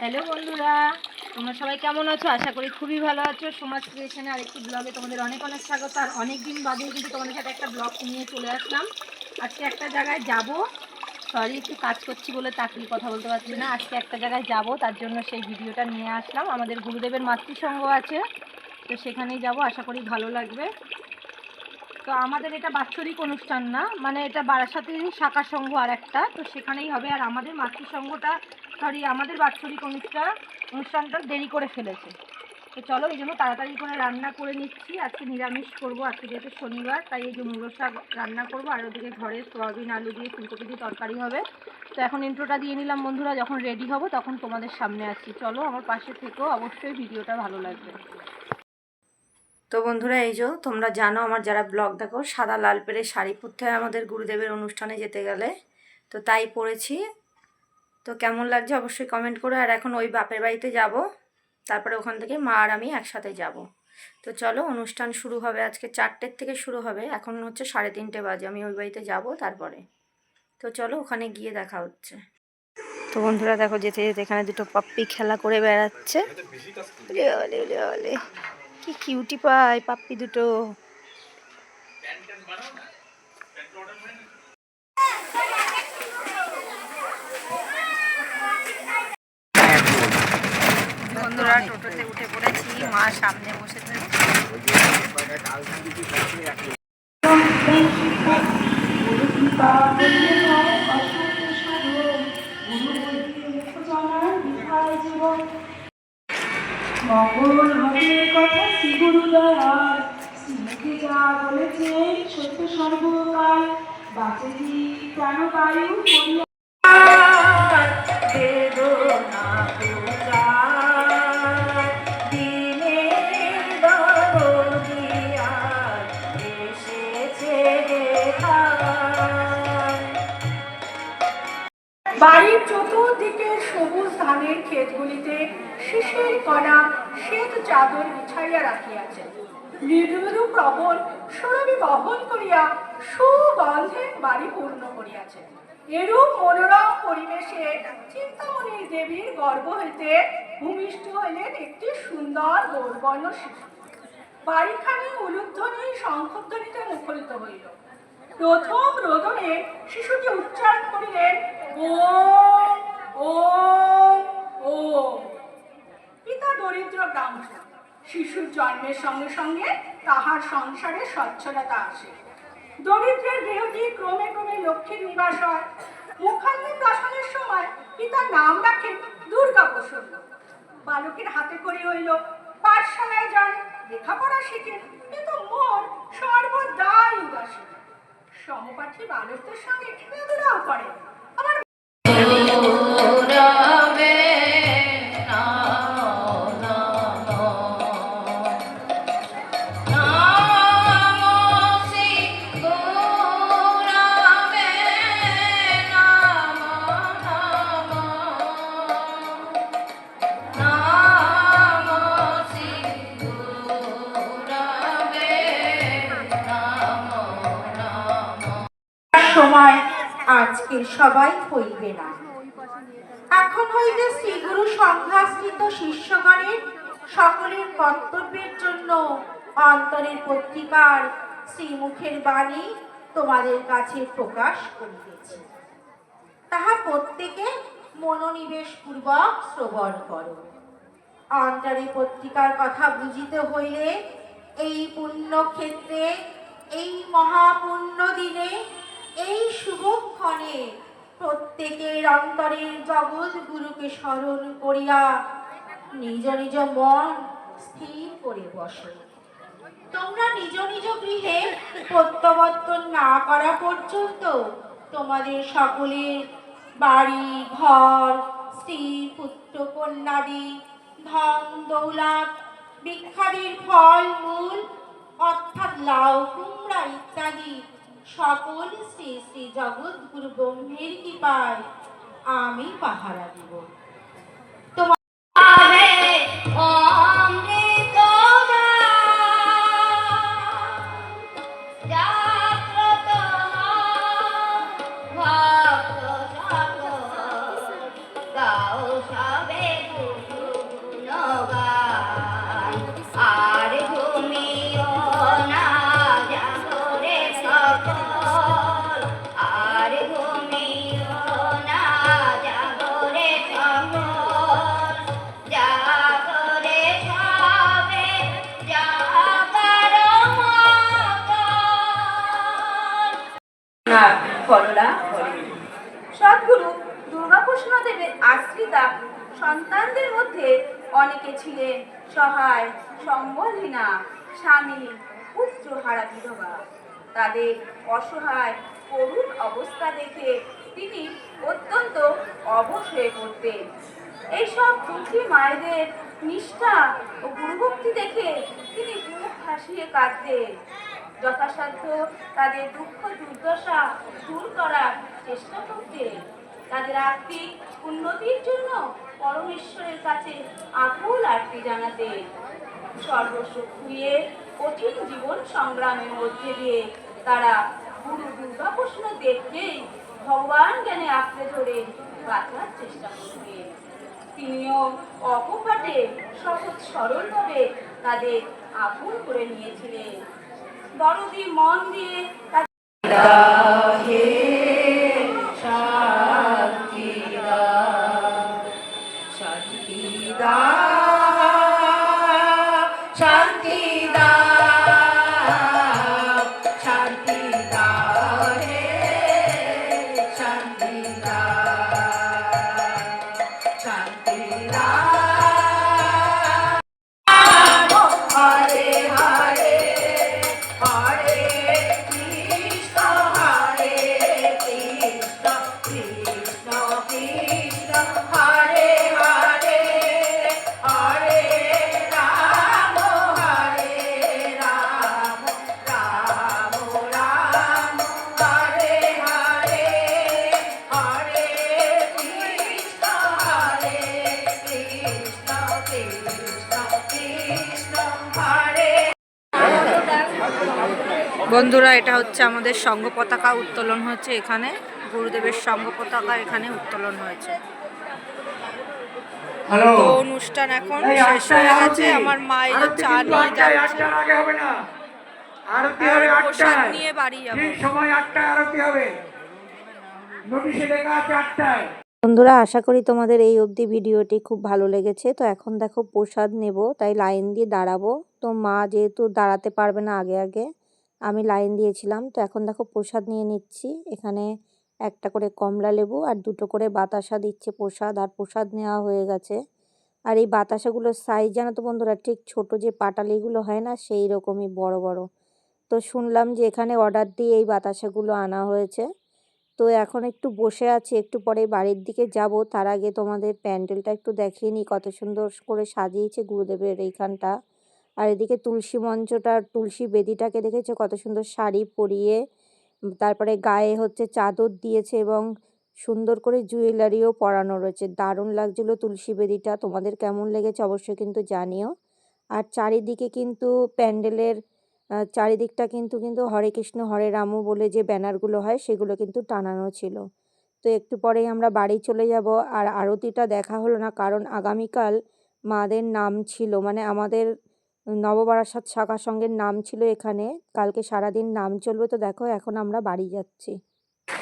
Hello বন্ধুরা, তোমরা সবাই কেমন আছো? আশা করি খুবই ভালো আছো। সমাজ ক্রিয়েশনে আরেকটি ব্লগে তোমাদের অনেক অনেক স্বাগত। আর অনেক দিন বাদে কিন্তু তোমাদের সাথে একটা ব্লগ নিয়ে চলে আসলাম। আজকে একটা জায়গায় যাব, সরি একটু কাজ করছি বলে তাড়াতাড়ি কথা বলতে পারছি না। আজকে একটা জায়গায় যাব, তার জন্য সেই ভিডিওটা নিয়ে আসলাম। আমাদের গুরুদেবের মাতৃসংঘ আছে, তো সেখানেই যাব, আশা করি ভালো লাগবে। তো আমাদের এটা বাৎসরিক অনুষ্ঠান না, মানে এটা বারাসাতেরই শাখা সংঘ আর একটা, তো সেখানেই হবে। আর আমাদের মাতৃসংঘটা আমাদের বাৎসরিক অনুষ্ঠানটা দেরি করে ফেলেছে। তো চলো, এই জন্য তাড়াতাড়ি করে রান্না করে নিচ্ছি। আজকে নিরামিষ করবো, আজকে যেহেতু শনিবার, তাই এই যে মূলো শাক রান্না করবো। আর ওদিকে ঘরে সয়াবিন আলু দিয়ে ফুলকপি দিয়ে তরকারি হবে। তো এখন ইন্ট্রোটা দিয়ে নিলাম বন্ধুরা, যখন রেডি হবো তখন তোমাদের সামনে আসছি। চলো আমার পাশে থেকো, অবশ্যই ভিডিওটা ভালো লাগবে। তো বন্ধুরা, এই যে তোমরা জানো, আমার যারা ব্লগ দেখো, সাদা লাল পেরে শাড়ি পরতে হয় আমাদের গুরুদেবের অনুষ্ঠানে যেতে গেলে, তো তাই পরেছি। তো কেমন লাগছে অবশ্যই কমেন্ট করো। আর এখন ওই বাপের বাড়িতে যাব, তারপরে ওখান থেকে মা আর আমি একসাথে যাব। তো চলো, অনুষ্ঠান শুরু হবে আজকে 4টের থেকে শুরু হবে, এখন হচ্ছে 3:30 বাজে। আমি ওই বাড়িতে যাব তারপরে। তো চলো, ওখানে গিয়ে দেখা হচ্ছে। তো বন্ধুরা দেখো, যেতে যেতে এখানে দুটো পাপ্পি খেলা করে বেড়াচ্ছে। কি কিউটি পাই পাপ্পি দুটো। বন্ধুরা টোটোতে উঠে পড়েছি, মা সামনে বসেছে। মঙ্গল হবে কথা শ্রী গুরুদয়াল, শ্রীমুখে যা বলেছেন সত্য সর্বকাল, বাঁচেছি প্রাণবায়ু করিয়া বেদনা বাড়ির চতুর্দিকে সবুজ ধানের ক্ষেতগুলিতে শিশির কণা শ্বেত চাদর বিছাইয়া রাখিয়াছে। মৃদু মৃদু প্রবল সুরভি বহন করিয়া সুগন্ধে বাড়ি পূর্ণ করিয়াছে। এরূপ মনোরম পরিবেশে চিন্তামণি দেবীর গর্ভ হইতে ভূমিষ্ঠ হইলেন একটি সুন্দর গৌরবর্ণ শিশু। বাড়িখানি উলুধ্বনি শঙ্খধ্বনিতে মুখরিত হইল। প্রথম রোদনে শিশুটি উচ্চারণ করিলেন ওম ওম ওম। পিতা দরিদ্র ব্রাহ্মণ। শিশুর জন্মের সঙ্গে সঙ্গে তাহার সংসারে স্বচ্ছলতা আসে। দরিদ্রের গৃহটি ক্রমে ক্রমে লক্ষ্মীর নিবাস হয়। মুখান্নপ্রাশনের সময় পিতার নাম রাখেন দুর্গা প্রসন্ন। বালকের হাতে করি হইল, পাঠশালায় যান, লেখাপড়া শিখেন, কিন্তু মন সর্বদাই উদাসীন। সমপাঠী বালকদের সঙ্গে খেলাধুলাও করে। আবার সময় আজকে সবাই হইবে না। এখন হইতে শ্রীগুরু সংঘাশ্রিত শিষ্যগণের সকলের কর্তব্যের জন্য অন্তরের পত্রিকার শ্রীমুখের বাণী তোমাদের কাছে প্রকাশ করিতেছি। তাহা প্রত্যেকে মনোনিবেশ পূর্বক শ্রবণ করো। অন্তরে পত্রিকার কথা বুঝিতে হইলে এই পুণ্যক্ষেত্রে, এই মহাপুণ্য দিনে, এই শুভক্ষণে প্রত্যেকের অন্তরের জগৎ গুরুকে স্মরণ করিয়া নিজ নিজ মন স্থির করে বসো। তোমরা নিজ নিজ গৃহে প্রত্যাবর্তন না করা পর্যন্ত তোমাদের সকলের বাড়ি ঘর, স্ত্রী পুত্র কন্যাদি, ধন দৌলত, বৃক্ষাদির ফল মূল অর্থাৎ লাউ কুমড়া ইত্যাদি সকল শ্রী শ্রী জগৎগুরু ব্রহ্মের কৃপায় আমি পাহারা দিব। সন্তানদের মধ্যে অনেকে ছিলেন সহায়, সম্বলহীনা, স্বামী, পুত্রহারা বিধবা। তাদের অসহায় করুণ অবস্থা দেখে তিনি অত্যন্ত অবশ হয়ে পড়তেন। এইসব দুঃখী মায়েদের নিষ্ঠা ও গুরুভক্তি দেখে তিনি বুক ভাসিয়ে কাঁদতেন। যথাসাধ্য তাদের দুঃখ দুর্দশা দূর করার চেষ্টা করতেন। তাদের আর্থিক উন্নতির জন্য পরমেশ্বরের কাছে আকুল আরতি জানাতেন। সর্বস্ব খুইয়ে কঠিন জীবন সংগ্রামের মধ্যে দিয়ে তারা গুরু দুর্গাকৃষ্ণ দেবকেই ভগবান জ্ঞানে আঁকড়ে ধরে বাঁচার চেষ্টা করতেন। তিনিও অকপটে সহজ সরলভাবে তাদের আপন করে নিয়েছিলেন। দরদি মন দিয়ে বন্ধুরা, এটা হচ্ছে আমাদের সংঘ পতাকা উত্তোলন হচ্ছে এখানে। গুরুদেবের সংঘ পতাকা এখানে উত্তোলন হয়েছে। তো অনুষ্ঠান এখন শেষ হয়ে গেছে। আমার মা এই যে চা নিয়ে যাচ্ছে, আর প্রসাদ নিয়ে বাড়ি যাবো। বন্ধুরা, আশা করি তোমাদের এই অবধি ভিডিওটি খুব ভালো লেগেছে। তো এখন দেখো প্রসাদ নেব, তাই লাইন দিয়ে দাঁড়াবো। তো মা যেহেতু দাঁড়াতে পারবে না আগে আগে, আমি লাইন দিয়েছিলাম। তো এখন দেখো প্রসাদ নিয়ে নিচ্ছি। এখানে একটা করে কমলা লেবু আর দুটো করে বাতাসা দিচ্ছে প্রসাদ, আর প্রসাদ নেওয়া হয়ে গেছে। আর এই বাতাসাগুলোর সাইজ জানো তো বন্ধুরা, ঠিক ছোট যে পাটালিগুলো হয় না, সেই রকমই বড় বড়। তো শুনলাম যে এখানে অর্ডার দিয়ে এই বাতাসাগুলো আনা হয়েছে। তো এখন একটু বসে আছি, একটু পরে বাড়ির দিকে যাব। তার আগে তোমাদের প্যান্ডেলটা একটু দেখিয়ে নিই, কত সুন্দর করে সাজিয়েছে গুরুদেবের এইখানটা। আর এদিকে তুলসী মঞ্চটা, তুলসী বেদিটাকে দেখেছো কত সুন্দর শাড়ি পরিয়ে, তারপরে গায়ে হচ্ছে চাদর দিয়েছে এবং সুন্দর করে জুয়েলারিও পরানো রয়েছে। দারুণ লাগছিলো তুলসী বেদিটা। তোমাদের কেমন লেগেছে অবশ্যই কিন্তু জানিও। আর চারিদিকে কিন্তু প্যান্ডেলের চারিদিকটা কিন্তু হরে কৃষ্ণ হরে রামু বলে যে ব্যানারগুলো হয় সেগুলো কিন্তু টানানো ছিল। তো একটু পরেই আমরা বাড়ি চলে যাব। আর আরতিটা দেখা হলো না, কারণ আগামীকাল মাদের নাম ছিল, মানে আমাদের নববারাসাত শাখা সংঘের নাম ছিল এখানে। কালকে সারাদিন নাম চলবে। তো দেখো এখন আমরা বাড়ি যাচ্ছি।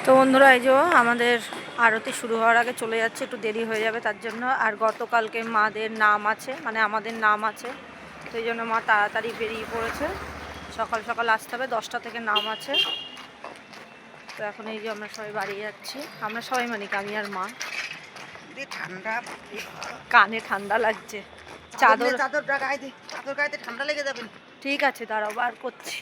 তো বন্ধুরা, এই যে আমাদের আরতি শুরু হওয়ার আগে চলে যাচ্ছে, একটু দেরি হয়ে যাবে তার জন্য। আর গতকালকে মাদের নাম আছে, মানে আমাদের নাম আছে, সেই জন্য মা তাড়াতাড়ি বেরিয়ে পড়েছে। সকাল সকাল আসতে হবে, 10টা থেকে নাম আছে। তো এখন এই যে আমরা সবাই বাড়ি যাচ্ছি। আমরা সবাই মানে কি, আমি আর মা। ঠান্ডা, কানে ঠান্ডা লাগছে। চাদরটা গায়ে ঠান্ডা লেগে যাবে। ঠিক আছে, দাঁড়াও বার করছি।